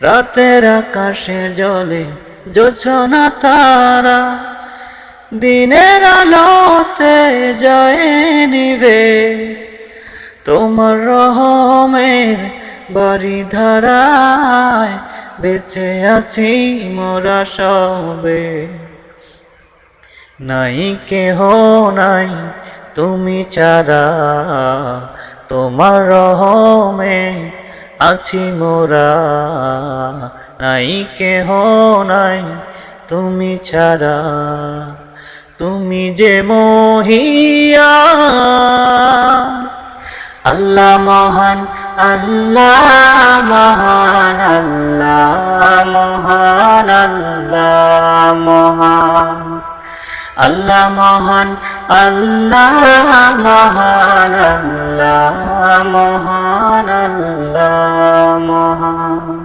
রাতের আকাশের জলে জোছনা তারা দিনের আলোতে যায় নিবে। তোমার রহমের বাড়ি ধারায় বেঁচে আছি মোরা সবে। নাই কেহ নাই তুমি ছাড়া, তোমার রহমে আছি মোরা। নাই কেহ নাই তুমি ছাড়া, তুমি যে মহিয়ান। আল্লাহ মহান, আল্লাহ মহান, আল্লাহ মহান, আল্লাহ মহান। আল্লাহ মহান, আল্লাহ মহান, আল্লাহ মহান, আল্লাহ মহান।